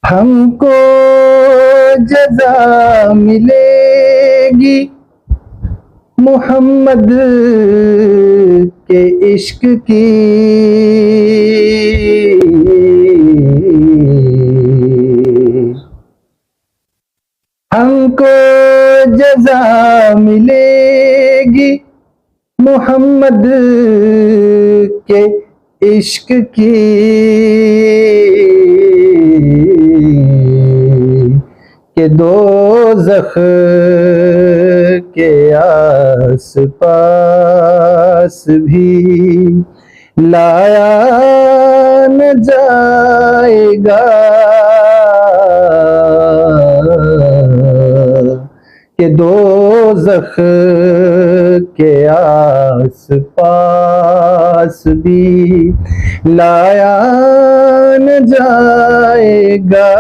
ہم کو جزا ملے گی محمد کے عشق کی، ہم کو جزا ملے گی محمد کے عشق کی، کہ دوزخ کے آس پاس بھی لایا نہ جائے گا، کہ دوزخ کے آس پاس بھی لایا نہ جائے گا۔